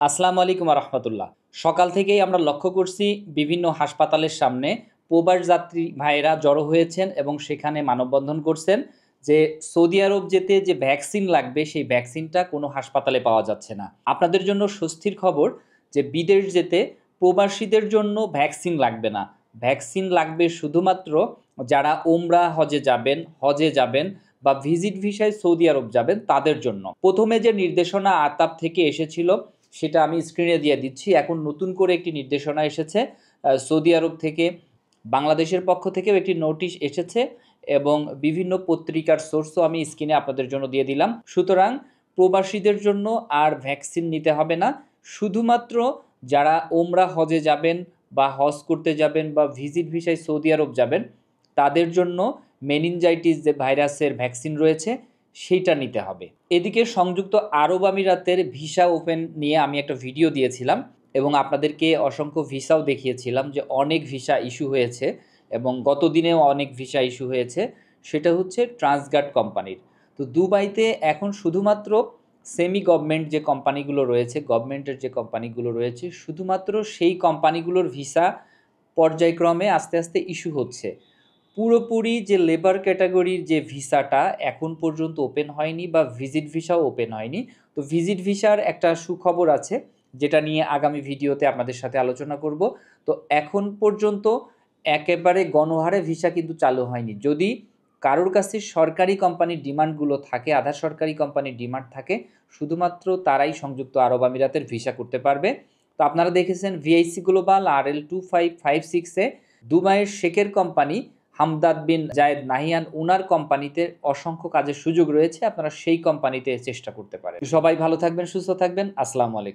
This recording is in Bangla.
আসসালামু আলাইকুম রহমতুল্লাহ। সকাল থেকেই আমরা লক্ষ্য করছি বিভিন্ন হাসপাতালের সামনে প্রবাস যাত্রী ভাইয়েরা জড়ো হয়েছেন এবং সেখানে মানববন্ধন করছেন যে সৌদি আরব যেতে যে ভ্যাকসিন লাগবে সেই ভ্যাকসিনটা কোনো হাসপাতালে পাওয়া যাচ্ছে না। আপনাদের জন্য স্বস্তির খবর যে বিদেশ যেতে প্রবাসীদের জন্য ভ্যাকসিন লাগবে না। ভ্যাকসিন লাগবে শুধুমাত্র যারা ওমরা হজে যাবেন বা ভিজিট ভিসায় সৌদি আরব যাবেন তাদের জন্য। প্রথমে যে নির্দেশনা আতাব থেকে এসেছিল সেটা আমি স্ক্রিনে দিয়ে দিচ্ছি। এখন নতুন করে একটি নির্দেশনা এসেছে সৌদি আরব থেকে। বাংলাদেশের পক্ষ থেকেও একটি নোটিশ এসেছে এবং বিভিন্ন পত্রিকার সোর্সও আমি স্ক্রিনে আপনাদের জন্য দিয়ে দিলাম। সুতরাং প্রবাসীদের জন্য আর ভ্যাকসিন নিতে হবে না। শুধুমাত্র যারা ওমরা হজে যাবেন বা হজ করতে যাবেন বা ভিজিট ভিসায় সৌদি আরব যাবেন তাদের জন্য মেনিনজাইটিস যে ভাইরাসের ভ্যাকসিন রয়েছে সেইটা নিতে হবে। এদিকে সংযুক্ত আরব আমিরাতের ভিসা ওপেন নিয়ে আমি একটা ভিডিও দিয়েছিলাম এবং আপনাদেরকে অসংখ্য ভিসাও দেখিয়েছিলাম যে অনেক ভিসা ইস্যু হয়েছে এবং গত দিনেও অনেক ভিসা ইস্যু হয়েছে। সেটা হচ্ছে ট্রান্সগার্ড কোম্পানির। তো দুবাইতে এখন শুধুমাত্র সেমি গভর্নমেন্ট যে কোম্পানিগুলো রয়েছে, গভর্নমেন্টের যে কোম্পানিগুলো রয়েছে, শুধুমাত্র সেই কোম্পানিগুলোর ভিসা পর্যায়ক্রমে আস্তে আস্তে ইস্যু হচ্ছে। পুরোপুরি যে লেবার ক্যাটাগরির যে ভিসাটা এখন পর্যন্ত ওপেন হয়নি বা ভিজিট ভিসাও ওপেন হয়নি। তো ভিজিট ভিসার একটা সুখবর আছে যেটা নিয়ে আগামী ভিডিওতে আপনাদের সাথে আলোচনা করব। তো এখন পর্যন্ত একেবারে গণহারে ভিসা কিন্তু চালু হয়নি। যদি কারোর কাছে সরকারি কোম্পানির ডিমান্ডগুলো থাকে, আধা সরকারি কোম্পানির ডিমান্ড থাকে, শুধুমাত্র তারাই সংযুক্ত আরব আমিরাতের ভিসা করতে পারবে। তো আপনারা দেখেছেন ভিআইসি গ্লোবাল RL2556-এ দুবাইয়ের শেখের কোম্পানি হামদাদ বিন জায়েদ নাহিয়ান উনার কোম্পানিতে অসংখ্য কাজের সুযোগ রয়েছে। আপনারা সেই কোম্পানিতে চেষ্টা করতে পারেন। সবাই ভালো থাকবেন, সুস্থ থাকবেন। আসসালামু আলাইকুম।